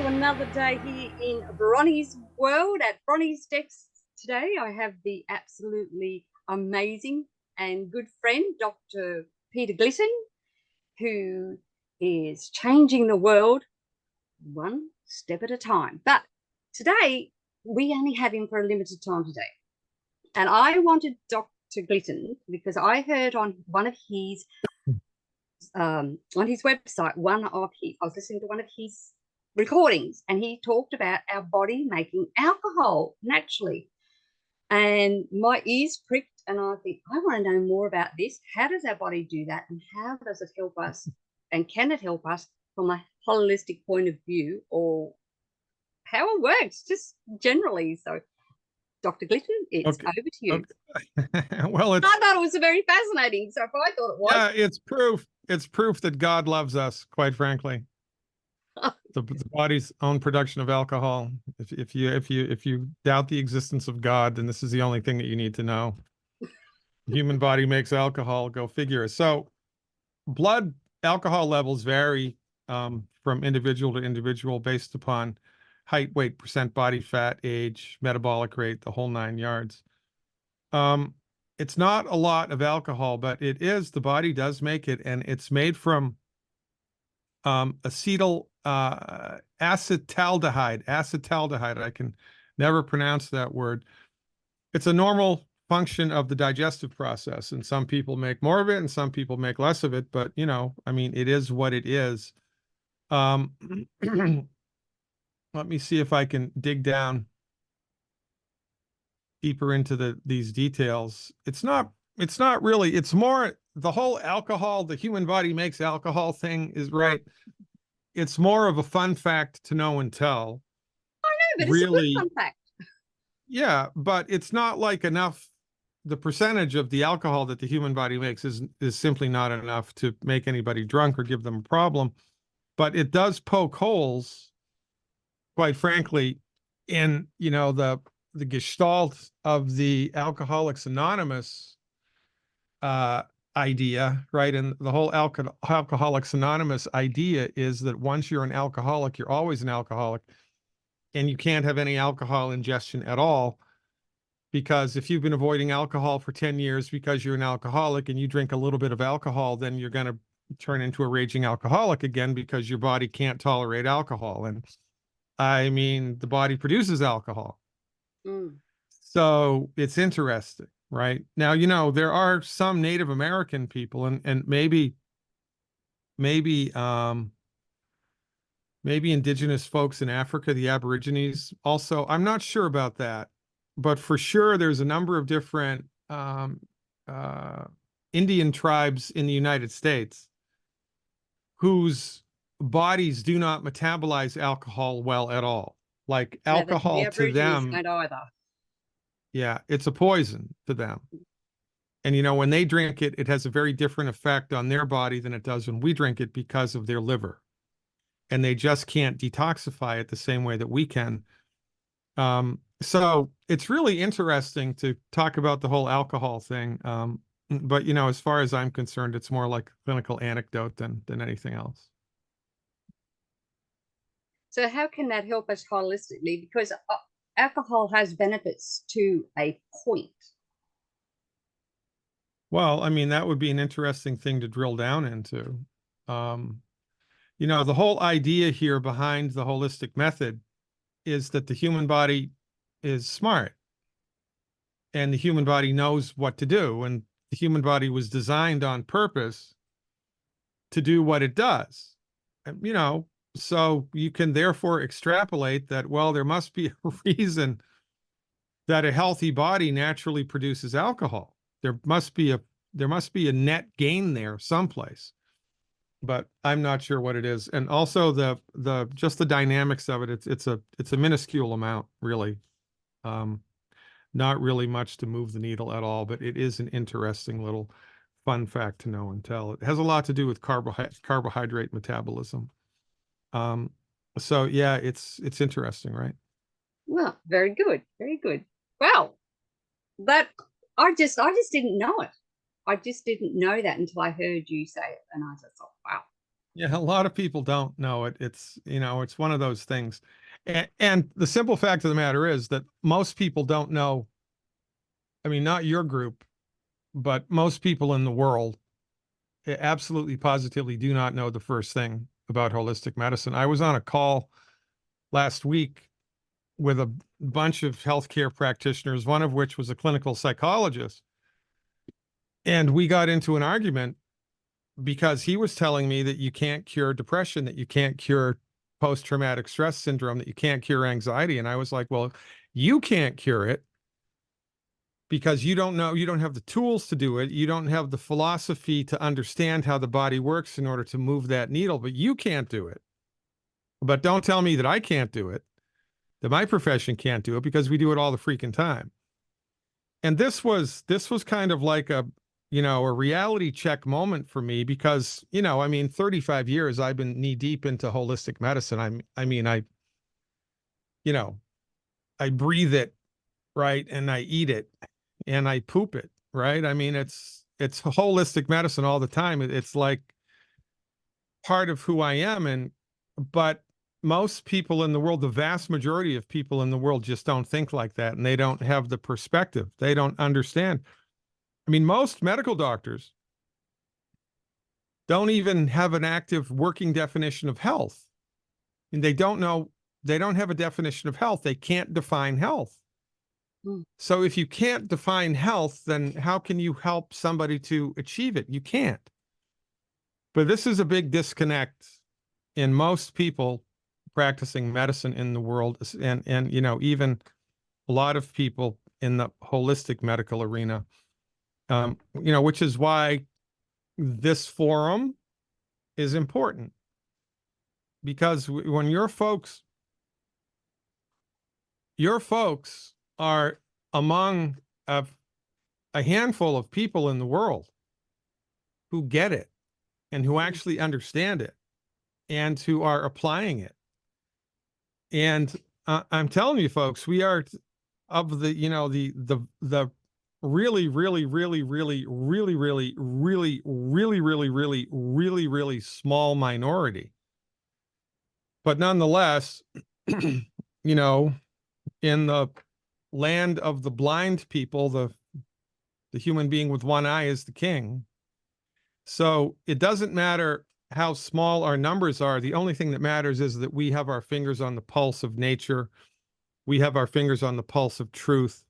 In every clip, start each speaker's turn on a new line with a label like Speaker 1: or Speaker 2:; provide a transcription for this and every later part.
Speaker 1: another day here in Bronie's world at Bronie's Decks. Today I have the absolutely amazing and good friend, Dr. Peter Glidden, who is changing the world one step at a time. But today we only have him for a limited time today. And I wanted Dr. Glidden because I heard on one of his on his website, I was listening to one of his recordings, and he talked about our body making alcohol naturally. And my ears pricked, and I think, I want to know more about this. How does our body do that, and how does it help us? And can it help us from a holistic point of view, or how it works, just generally? So, Dr. Glidden, it's
Speaker 2: Okay.
Speaker 1: over to you.
Speaker 2: Okay. Well,
Speaker 1: I thought it was very fascinating. So if I thought it was,
Speaker 2: yeah, it's proof. It's proof that God loves us, quite frankly. The body's own production of alcohol. If you doubt the existence of God, then this is the only thing that you need to know. The human body makes alcohol. Go figure. So, blood alcohol levels vary from individual to individual based upon height, weight, percent body fat, age, metabolic rate, the whole 9 yards. It's not a lot of alcohol, but it is, the body does make it, and it's made from acetaldehyde. I can never pronounce that word. It's a normal function of the digestive process, and some people make more of it and some people make less of it, but I mean, it is what it is. Let me see if I can dig down deeper into these details. It's not really, it's more the whole alcohol, the human body makes alcohol thing is right. It's more of a fun fact to know and tell.
Speaker 1: I know, but
Speaker 2: really,
Speaker 1: it's a good fun fact.
Speaker 2: Yeah, but it's not like enough. The percentage of the alcohol that the human body makes is simply not enough to make anybody drunk or give them a problem. But it does poke holes, quite frankly, in the gestalt of the Alcoholics Anonymous idea, right? And the whole Alcoholics Anonymous idea is that once you're an alcoholic, you're always an alcoholic, and you can't have any alcohol ingestion at all. Because if you've been avoiding alcohol for 10 years because you're an alcoholic and you drink a little bit of alcohol, then you're going to turn into a raging alcoholic again because your body can't tolerate alcohol. And I mean, the body produces alcohol. So it's interesting, right? Now, there are some Native American people and maybe indigenous folks in Africa, the Aborigines also. I'm not sure about that, but for sure there's a number of different Indian tribes in the United States whose bodies do not metabolize alcohol well at all. Like alcohol to them,
Speaker 1: don't either.
Speaker 2: Yeah, it's a poison to them. And when they drink it, it has a very different effect on their body than it does when we drink it because of their liver. And they just can't detoxify it the same way that we can. So it's really interesting to talk about the whole alcohol thing. But as far as I'm concerned, it's more like a clinical anecdote than anything else.
Speaker 1: So how can that help us holistically? Because alcohol has benefits to a point.
Speaker 2: Well, I mean, that would be an interesting thing to drill down into. The whole idea here behind the holistic method is that the human body is smart and the human body knows what to do. And the human body was designed on purpose to do what it does. So you can therefore extrapolate that, well, there must be a reason that a healthy body naturally produces alcohol. There must be a net gain there someplace, but I'm not sure what it is. And also the just the dynamics of it. It's a minuscule amount, really. Not really much to move the needle at all, but it is an interesting little fun fact to know and tell. It has a lot to do with carbohydrate metabolism. So yeah, it's interesting, right?
Speaker 1: Well, very good, very good. Well, that I just didn't know it. I just didn't know that until I heard you say it, and I just thought, wow.
Speaker 2: Yeah, a lot of people don't know it. It's, it's one of those things. And the simple fact of the matter is that most people don't know. I mean, not your group, but most people in the world absolutely positively do not know the first thing about holistic medicine. I was on a call last week with a bunch of healthcare practitioners, one of which was a clinical psychologist. And we got into an argument because he was telling me that you can't cure depression, that you can't cure post-traumatic stress syndrome, that you can't cure anxiety. And I was like, well, you can't cure it because you don't know, you don't have the tools to do it. You don't have the philosophy to understand how the body works in order to move that needle, but you can't do it. But don't tell me that I can't do it, that my profession can't do it, because we do it all the freaking time. And this was kind of like a reality check moment for me because, I mean, 35 years I've been knee deep into holistic medicine. You know, I breathe it, right? And I eat it and I poop it, right? I mean, it's holistic medicine all the time. It's like part of who I am. But most people in the world, the vast majority of people in the world just don't think like that. And they don't have the perspective. They don't understand. I mean, most medical doctors don't even have an active working definition of health. And they don't know, they don't have a definition of health. They can't define health.
Speaker 1: Mm.
Speaker 2: So if you can't define health, then how can you help somebody to achieve it? You can't. But this is a big disconnect in most people practicing medicine in the world, and even a lot of people in the holistic medical arena. Which is why this forum is important, because when your folks are among a handful of people in the world who get it and who actually understand it and who are applying it. And I'm telling you, folks, we are of the really, really, really, really, really, really, really, really, really, really, really, really small minority. But nonetheless, in the land of the blind people, the human being with one eye is the king. So it doesn't matter how small our numbers are. The only thing that matters is that we have our fingers on the pulse of nature. We have our fingers on the pulse of truth.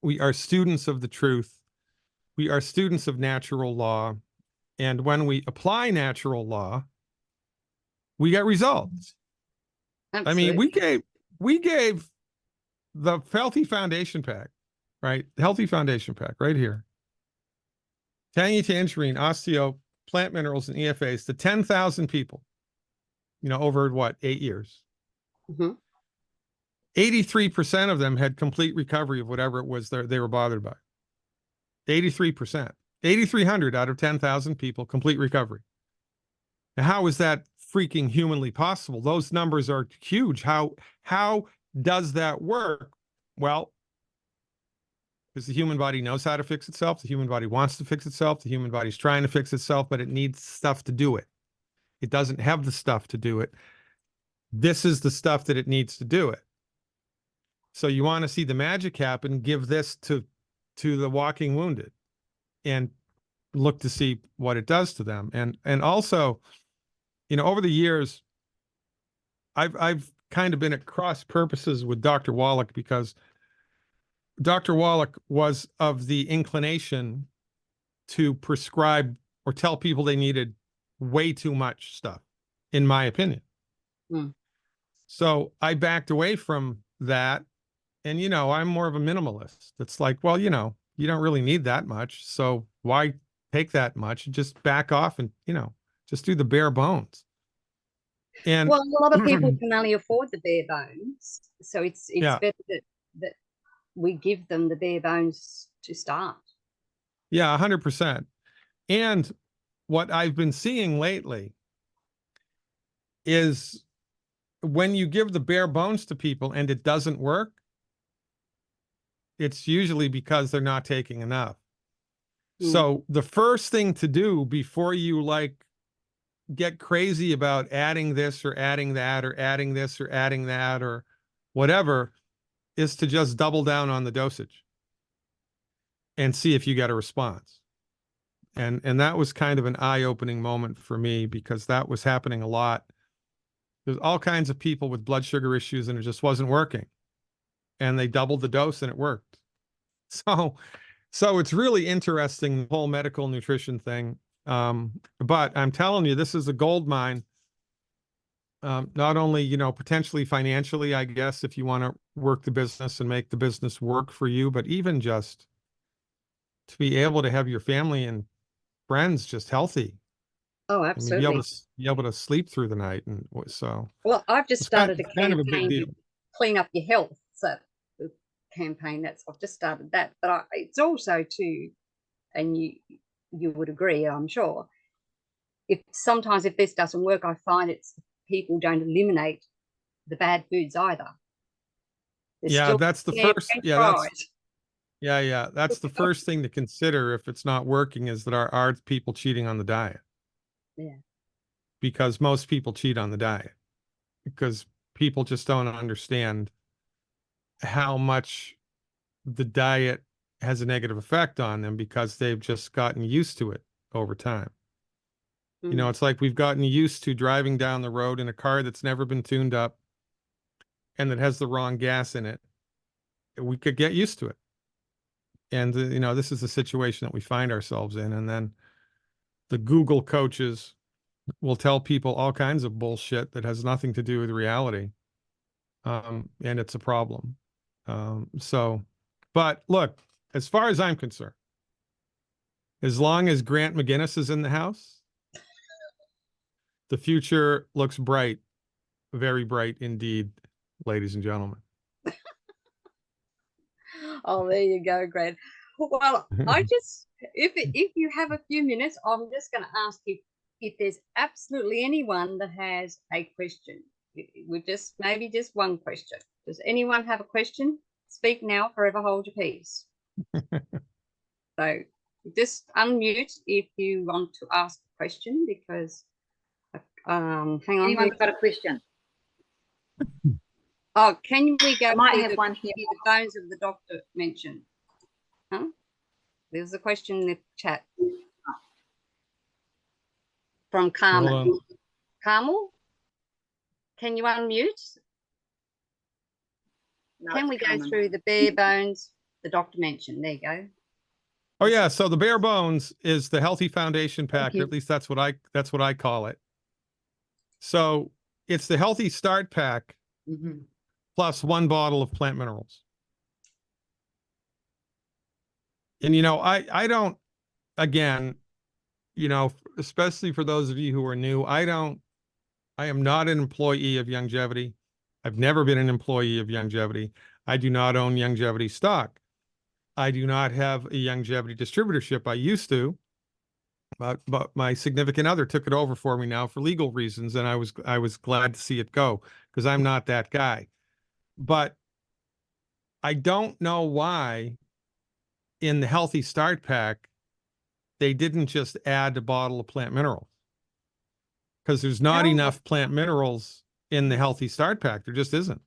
Speaker 2: We are students of the truth. We are students of natural law. And when we apply natural law, we get results. I mean,
Speaker 1: Absolutely.
Speaker 2: we gave the Healthy Foundation Pack, right? Healthy Foundation Pack right here. Tangy tangerine, osteo, plant minerals, and EFAs to 10,000 people, over what, 8 years?
Speaker 1: Mm-hmm.
Speaker 2: 83% of them had complete recovery of whatever it was they were bothered by. 83%. 8,300 out of 10,000 people, complete recovery. Now, how is that freaking humanly possible? Those numbers are huge. How does that work? Well, because the human body knows how to fix itself. The human body wants to fix itself. The human body's trying to fix itself, but it needs stuff to do it. It doesn't have the stuff to do it. This is the stuff that it needs to do it. So you want to see the magic happen, give this to the walking wounded and look to see what it does to them. And also, over the years, I've kind of been at cross purposes with Dr. Wallach, because Dr. Wallach was of the inclination to prescribe or tell people they needed way too much stuff, in my opinion.
Speaker 1: Mm.
Speaker 2: So I backed away from that. And, I'm more of a minimalist. It's like, well, you don't really need that much. So why take that much? Just back off and, just do the bare bones. And
Speaker 1: Well, a lot of people can only afford the bare bones, so it's
Speaker 2: yeah,
Speaker 1: better that we give them the bare bones to start.
Speaker 2: yeah, 100%. And what I've been seeing lately is when you give the bare bones to people and it doesn't work, it's usually because they're not taking enough.
Speaker 1: Mm.
Speaker 2: So the first thing to do before you get crazy about adding this or adding that or adding this or adding that or whatever is to just double down on the dosage and see if you get a response. And that was kind of an eye-opening moment for me because that was happening a lot. There's all kinds of people with blood sugar issues and it just wasn't working. And they doubled the dose and it worked. So it's really interesting, the whole medical nutrition thing. But I'm telling you, this is a gold mine. Not only, you know, potentially financially, I guess, if you want to work the business and make the business work for you, but even just to be able to have your family and friends just healthy.
Speaker 1: Oh,
Speaker 2: I mean,
Speaker 1: absolutely.
Speaker 2: be able to sleep through the night. And so
Speaker 1: Well, I've just started a
Speaker 2: it's kind of a big
Speaker 1: campaign
Speaker 2: deal.
Speaker 1: to clean up your health. So the campaign I've just started that, but it's also too, and you would agree, I'm sure. If sometimes if this doesn't work, I find it's people don't eliminate the bad foods either. They're
Speaker 2: Yeah,
Speaker 1: still
Speaker 2: that's the
Speaker 1: eating
Speaker 2: first.
Speaker 1: French
Speaker 2: Yeah,
Speaker 1: fries.
Speaker 2: that's the first thing to consider if it's not working is that are people cheating on the diet?
Speaker 1: Yeah.
Speaker 2: Because most people cheat on the diet because people just don't understand how much the diet has a negative effect on them because they've just gotten used to it over time. You know,
Speaker 1: Mm.
Speaker 2: it's like we've gotten used to driving down the road in a car that's never been tuned up and that has the wrong gas in it. We could get used to it. And, you know, this is the situation that we find ourselves in. And then the Google coaches will tell people all kinds of bullshit that has nothing to do with reality. And it's a problem. But look, as far as I'm concerned, as long as Grant McGinnis is in the house, the future looks bright, very bright indeed, ladies and gentlemen.
Speaker 1: Oh, there you go, Grant. Well, I just if you have a few minutes, I'm just going to ask you if there's absolutely anyone that has a question. We just maybe just one question. Does anyone have a question? Speak now, forever hold your peace. So just unmute if you want to ask a question because hang on.
Speaker 3: Anyone's got a question?
Speaker 1: Oh, can we go
Speaker 3: I might
Speaker 1: to
Speaker 3: have one here.
Speaker 1: the bones of the doctor mentioned? Huh? There's a question in the chat from Carmen. Carmel, can you unmute?
Speaker 3: No,
Speaker 1: can we go through the bare bones the doctor mentioned? There you go.
Speaker 2: Oh yeah, so the bare bones is the Healthy Foundation Pack, or at least that's what I call it. So it's the Healthy Start Pack plus 1 bottle of plant minerals. And you know, I don't, again, you know, especially for those of you who are new, I am not an employee of Youngevity. I've never been an employee of Youngevity. I do not own Youngevity stock. I do not have a Youngevity distributorship. I used to, but my significant other took it over for me now for legal reasons, and I was glad to see it go because I'm not that guy. But I don't know why in the Healthy Start Pack they didn't just add a bottle of plant minerals because there's not enough plant minerals in the Healthy Start Pack. There just isn't.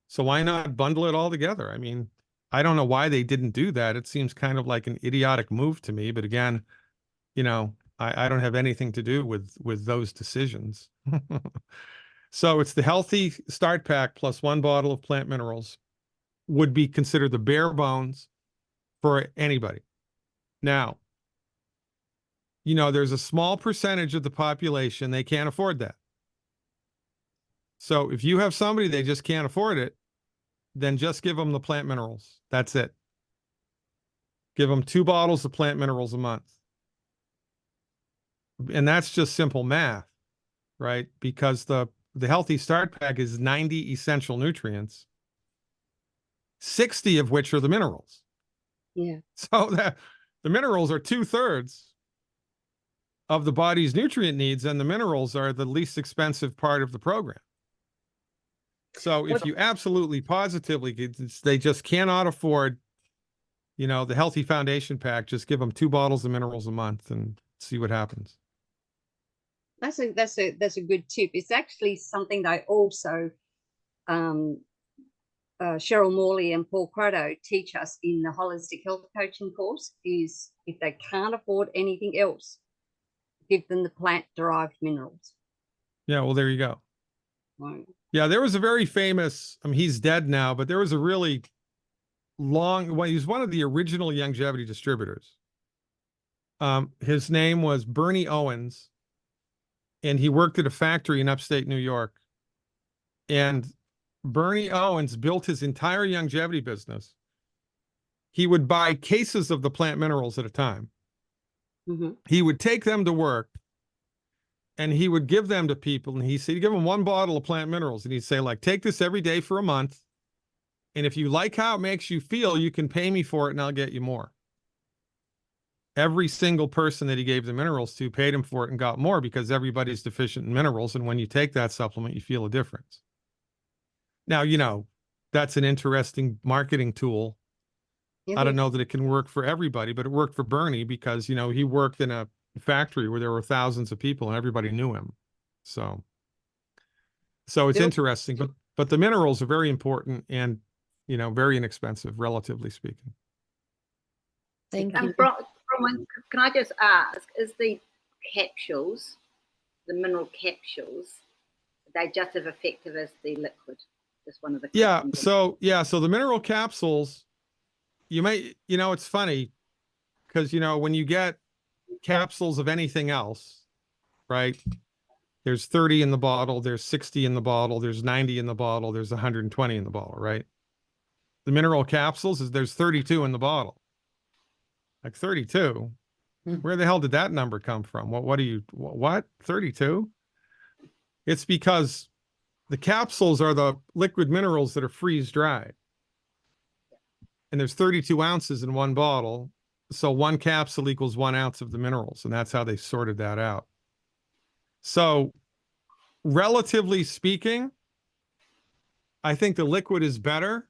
Speaker 2: So why not bundle it all together? I mean, I don't know why they didn't do that. It seems kind of like an idiotic move to me. But again, you know, I don't have anything to do with those decisions. So it's the Healthy Start Pack plus 1 bottle of plant minerals would be considered the bare bones for anybody. Now, you know, there's a small percentage of the population, they can't afford that. So if you have somebody, they just can't afford it, then just give them the plant minerals. That's it. Give them 2 bottles of plant minerals a month. And that's just simple math, right? Because the Healthy Start Pack is 90 essential nutrients, 60 of which are the minerals.
Speaker 1: Yeah.
Speaker 2: So the minerals are 2/3 of the body's nutrient needs, and the minerals are the least expensive part of the program. So if you absolutely positively, they just cannot afford, you know, the Healthy Foundation Pack, just give them 2 bottles of minerals a month and see what happens.
Speaker 1: That's a good tip. It's actually something they also Cheryl Morley and Paul Crotto teach us in the holistic health coaching course. Is if they can't afford anything else, give them the plant derived minerals.
Speaker 2: Yeah, well, there you go.
Speaker 1: Right.
Speaker 2: Yeah, there was a very famous, I mean, he's dead now, but there was a really long, well, he was one of the original longevity distributors. His name was Bernie Owens, and he worked at a factory in upstate New York. And Bernie Owens built his entire longevity business. He would buy cases of the plant minerals at a time.
Speaker 1: Mm-hmm.
Speaker 2: He would take them to work and he would give them to people. And he said, he'd give them one bottle of plant minerals. And he'd say, like, take this every day for a month. And if you like how it makes you feel, you can pay me for it and I'll get you more. Every single person that he gave the minerals to paid him for it and got more because everybody's deficient in minerals. And when you take that supplement, you feel a difference. Now, you know, that's an interesting marketing tool. I don't know that it can work for everybody, but it worked for Bernie because, you know, he worked in a factory where there were thousands of people and everybody knew him. So it's interesting, but the minerals are very important and, you know, very inexpensive, relatively speaking.
Speaker 3: Thank
Speaker 4: And
Speaker 3: you.
Speaker 4: Bronwyn, can I just ask, is the capsules, the mineral capsules, are they just as effective as the liquid? Just one of the questions.
Speaker 2: So the mineral capsules, you may, you know, it's funny because, you know, when you get capsules of anything else, right? There's 30 in the bottle, there's 60 in the bottle, there's 90 in the bottle, there's 120 in the bottle, right? The mineral capsules is there's 32 in the bottle. Like 32. Where the hell did that number come from? What? 32? It's because the capsules are the liquid minerals that are freeze dried. And there's 32 ounces in one bottle. So one capsule equals 1 ounce of the minerals. And that's how they sorted that out. So relatively speaking, I think the liquid is better.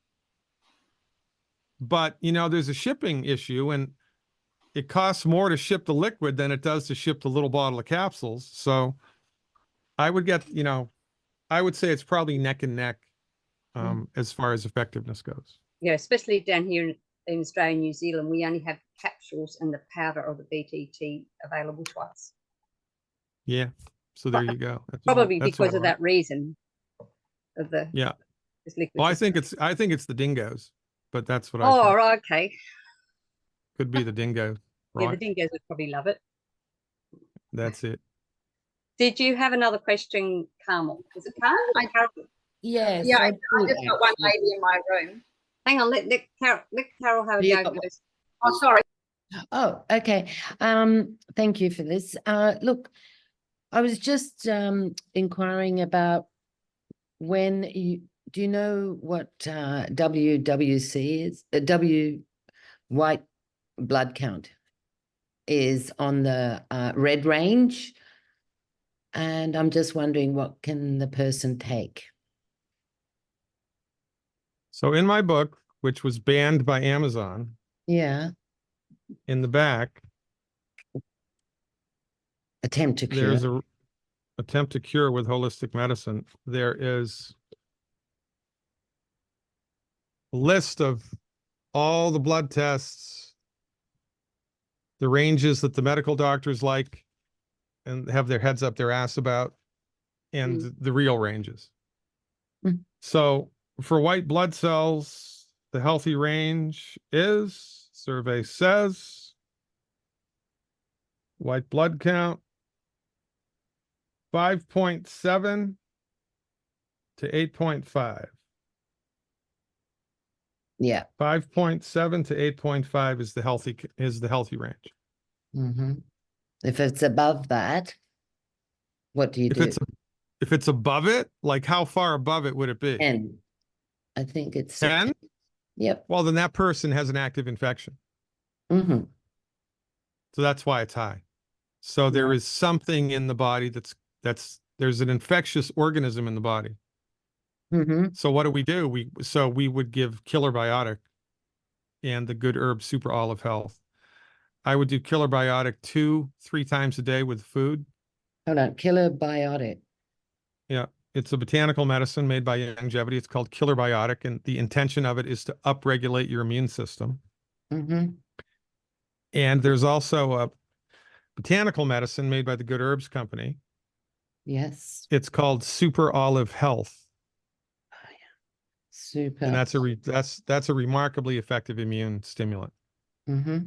Speaker 2: But, you know, there's a shipping issue and it costs more to ship the liquid than it does to ship the little bottle of capsules. So I would get, you know, I would say it's probably neck and neck as far as effectiveness goes.
Speaker 1: Yeah, especially down here in Australia and New Zealand, we only have capsules and the powder of the BTT available to us.
Speaker 2: Yeah. So there you go.
Speaker 1: Probably because of that reason of the this liquid.
Speaker 2: Well, I think it's the dingoes, but that's what I
Speaker 1: think.
Speaker 2: Oh,
Speaker 1: right, okay.
Speaker 2: Could be the dingo. Right?
Speaker 1: Yeah, the dingoes would probably love it.
Speaker 2: That's it.
Speaker 1: Did you have another question, Carmel? Is it Carmel?
Speaker 3: Yes.
Speaker 4: Yeah, I just got one lady in my room.
Speaker 1: Hang on, let Carol have a go first.
Speaker 4: Oh, sorry.
Speaker 3: Oh, okay. Thank you for this. Look, I was just inquiring about when do you know what WWC is? White blood count is on the red range, and I'm just wondering what can the person take?
Speaker 2: So in my book, which was banned by Amazon, in the back,
Speaker 3: attempt to cure.
Speaker 2: There's a attempt to cure with holistic medicine. There is a list of all the blood tests, the ranges that the medical doctors like and have their heads up their ass about, and the real ranges. So for white blood cells, the healthy range is, survey says, white blood count, 5.7 to 8.5.
Speaker 3: Yeah.
Speaker 2: 5.7 to 8.5 is the healthy range.
Speaker 3: If it's above that, what do you do?
Speaker 2: If it's above it, like how far above it would it be?
Speaker 3: 10. I think it's
Speaker 2: 10.
Speaker 3: Yep.
Speaker 2: Well, then that person has an active infection. So that's why it's high. So there is something in the body there's an infectious organism in the body. So what do? We would give Killer Biotic and the Good Herb Super Olive Health. I would do Killer Biotic 2-3 times a day with food.
Speaker 3: Hold on, killer biotic.
Speaker 2: Yeah. It's a botanical medicine made by Longevity. It's called Killer Biotic, and the intention of it is to upregulate your immune system.
Speaker 3: Mm-hmm.
Speaker 2: And there's also a botanical medicine made by the Good Herbs Company.
Speaker 3: Yes.
Speaker 2: It's called Super Olive Health.
Speaker 3: Oh, yeah. Super.
Speaker 2: And that's a remarkably effective immune stimulant.
Speaker 3: Mm-hmm.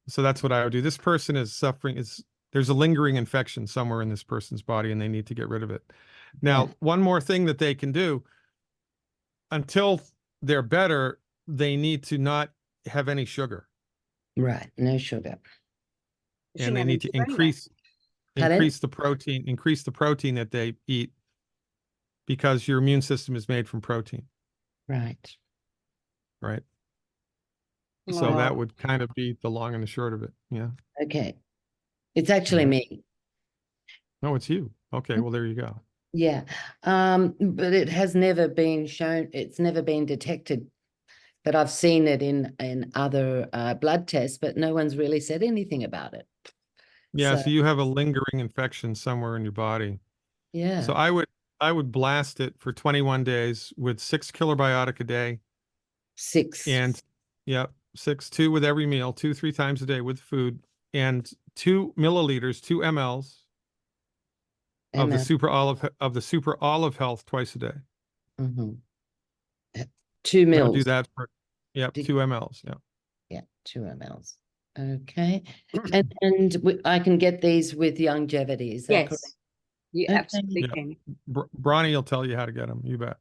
Speaker 2: So that's what I would do. This person is suffering, there's a lingering infection somewhere in this person's body and they need to get rid of it. Now,
Speaker 3: Yeah.
Speaker 2: one more thing that they can do until they're better, they need to not have any sugar.
Speaker 3: Right. No sugar.
Speaker 2: And they need to
Speaker 3: Pardon?
Speaker 2: increase the protein that they eat, because your immune system is made from protein,
Speaker 3: Right.
Speaker 2: right? So that would kind of be the long and the short of it. Yeah.
Speaker 3: Okay. It's actually me.
Speaker 2: No, it's you. Okay. Well, there you go.
Speaker 3: Yeah. But it has never been shown, it's never been detected. But I've seen it in other blood tests, but no one's really said anything about it.
Speaker 2: Yeah.
Speaker 3: So,
Speaker 2: So you have a lingering infection somewhere in your body.
Speaker 3: yeah.
Speaker 2: So I would blast it for 21 days with 6 kilobiotic a day.
Speaker 3: 6.
Speaker 2: And yeah, 2 with every meal, 3 times a day with food, and 2 milliliters, 2 mLs of the super olive health twice a day.
Speaker 3: Mm-hmm. 2
Speaker 2: I'm gonna
Speaker 3: mils.
Speaker 2: do that for 2 mLs. Yeah.
Speaker 3: Yeah, 2 mLs. Okay. And I can get these with longevity, is that correct?
Speaker 1: Yes, you
Speaker 3: Okay.
Speaker 1: absolutely
Speaker 2: Yeah.
Speaker 1: can.
Speaker 2: Bronie will tell you how to get them. You bet.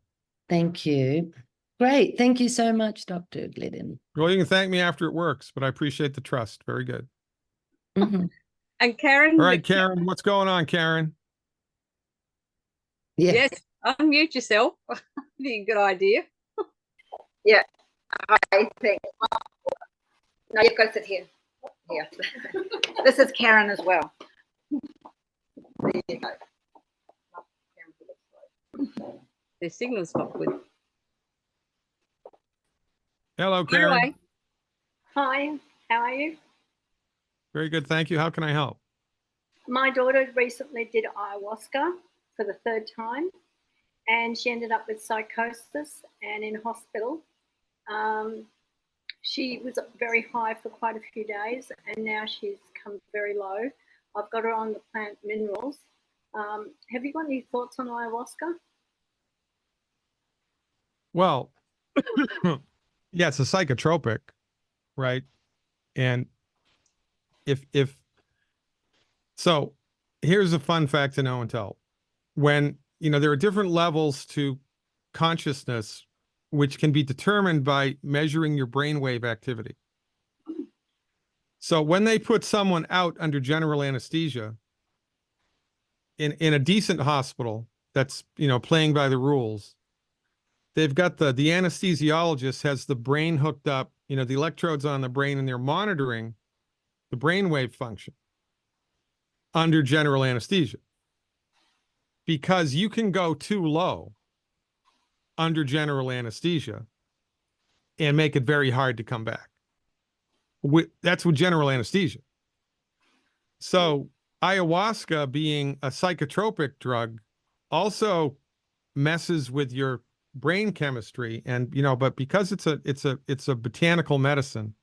Speaker 3: Thank you. Great. Thank you so much, Dr. Glidden.
Speaker 2: Well, you can thank me after it works, but I appreciate the trust. Very good.
Speaker 3: Mhm.
Speaker 1: And Karen,
Speaker 2: All right, Karen, what's going on, Karen?
Speaker 3: Yeah.
Speaker 1: yes, unmute yourself. Be a good idea.
Speaker 4: Yeah, I think. No, you've got to sit here. Here. This is Karen as well. There you go.
Speaker 1: Their signal's not good.
Speaker 2: Hello,
Speaker 1: By the
Speaker 2: Karen.
Speaker 1: way,
Speaker 5: Hi, how are you?
Speaker 2: Very good. Thank you. How can I help?
Speaker 5: My daughter recently did ayahuasca for the 3rd time, and she ended up with psychosis and in hospital. She was very high for quite a few days, and now she's come very low. I've got her on the plant minerals. Have you got any thoughts on ayahuasca?
Speaker 2: Well, yeah, it's a psychotropic, right? And so here's a fun fact to know and tell. When, there are different levels to consciousness, which can be determined by measuring your brainwave activity. So when they put someone out under general anesthesia in a decent hospital that's, playing by the rules, they've got the anesthesiologist has the brain hooked up, the electrodes on the brain, and they're monitoring the brainwave function under general anesthesia. Because you can go too low under general anesthesia and make it very hard to come back. That's with general anesthesia. So ayahuasca, being a psychotropic drug, also messes with your brain chemistry, and but because it's a botanical medicine,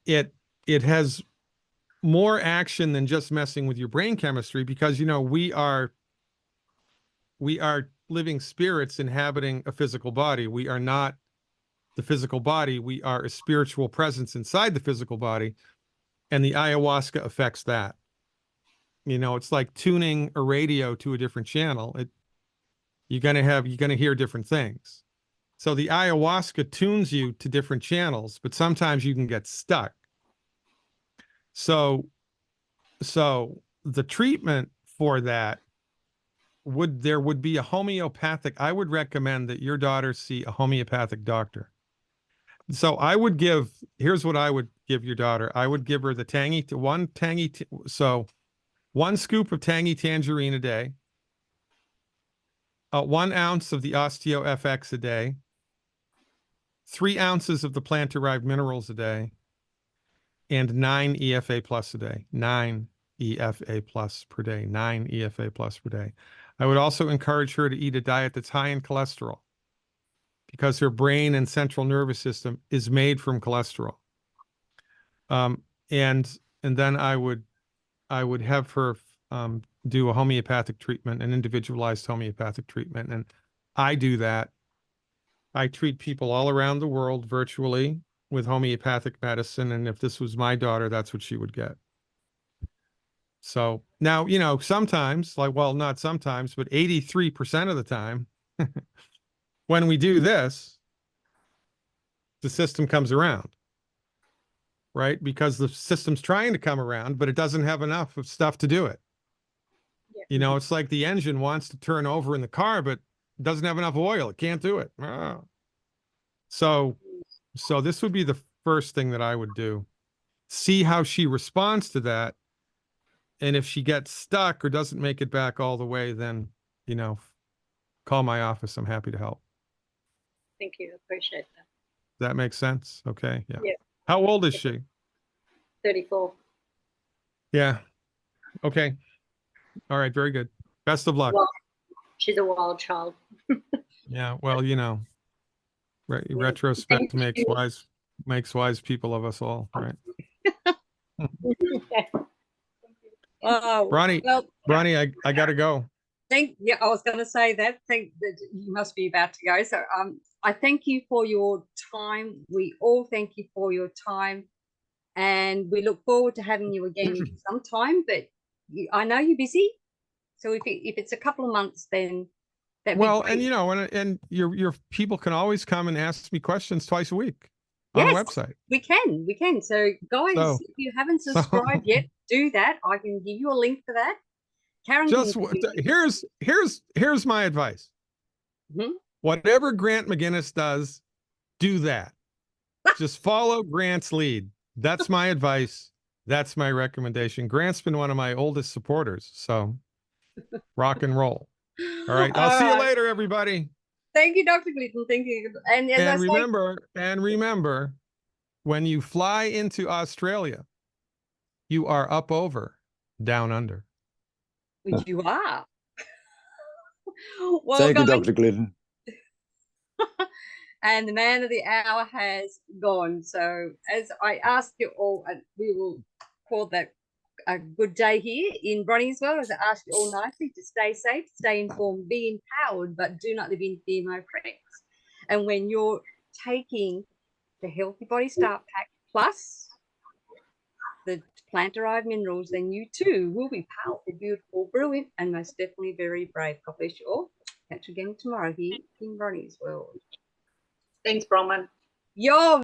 Speaker 2: it has more action than just messing with your brain chemistry, because we are living spirits inhabiting a physical body. We are not the physical body. We are a spiritual presence inside the physical body, and the ayahuasca affects that. It's like tuning a radio to a different channel. You're gonna hear different things. So the ayahuasca tunes you to different channels, but sometimes you can get stuck. So the treatment for that would be a homeopathic. I would recommend that your daughter see a homeopathic doctor. So here's what I would give your daughter. I would give her so 1 scoop of tangy tangerine a day, 1 ounce of the Osteo FX a day, 3 ounces of the plant-derived minerals a day, and 9 EFA plus a day. 9 EFA plus per day, 9 EFA plus per day. I would also encourage her to eat a diet that's high in cholesterol because her brain and central nervous system is made from cholesterol. And then I would have her do a homeopathic treatment, an individualized homeopathic treatment. And I do that. I treat people all around the world virtually with homeopathic medicine. And if this was my daughter, that's what she would get. So now, you know, sometimes, like, well, not sometimes, but 83% of the time, when we do this, the system comes around, right? Because the system's trying to come around, but it doesn't have enough of stuff to do it.
Speaker 5: Yeah.
Speaker 2: You know, it's like the engine wants to turn over in the car, but it doesn't have enough oil. It can't do it. So this would be the first thing that I would do. See how she responds to that. And if she gets stuck or doesn't make it back all the way, then, you know, call my office. I'm happy to help.
Speaker 5: Thank you. Appreciate that.
Speaker 2: That makes sense. Okay. Yeah.
Speaker 5: Yeah.
Speaker 2: How old is she?
Speaker 5: 34.
Speaker 2: Yeah. Okay. All right. Very good. Best of luck.
Speaker 5: Well, she's a wild child.
Speaker 2: Yeah. Well, you know, retrospect makes wise people of us all. Right.
Speaker 1: Oh,
Speaker 2: Bronie,
Speaker 1: well,
Speaker 2: Bronie, I gotta go.
Speaker 1: yeah, I was going to say that. Think that you must be about to go. So, I thank you for your time. We all thank you for your time, and we look forward to having you again sometime. But I know you're busy, so if it's a couple of months, then that'd be great.
Speaker 2: And you know, and your people can always come and ask me questions twice a week on
Speaker 1: Yes,
Speaker 2: the website.
Speaker 1: we can. So, guys, if you haven't subscribed yet, do that. I can give you a link for that. Karen,
Speaker 2: Just here's my advice.
Speaker 1: Mhm.
Speaker 2: Whatever Grant McGinnis does, do that. Just follow Grant's lead. That's my advice. That's my recommendation. Grant's been one of my oldest supporters, so rock and roll. All right. I'll see you later, everybody.
Speaker 1: Thank you, Dr. Glidden. Thank you. And
Speaker 2: remember, when you fly into Australia, you are up over, down under.
Speaker 1: which you are. Well,
Speaker 6: Thank you,
Speaker 1: guys,
Speaker 6: Dr. Glidden.
Speaker 1: and the man of the hour has gone. So as I ask you all, we will call that a good day here in Bronie's world, as I ask you all nicely to stay safe, stay informed, be empowered, but do not live in fear, my friends. And when you're taking the Healthy Body Start Pack plus the plant-derived minerals, then you too will be powerful, beautiful, brilliant, and most definitely very brave. God bless you all. Catch you again tomorrow here in Bronie's world.
Speaker 4: Thanks, Bronwyn.
Speaker 1: You're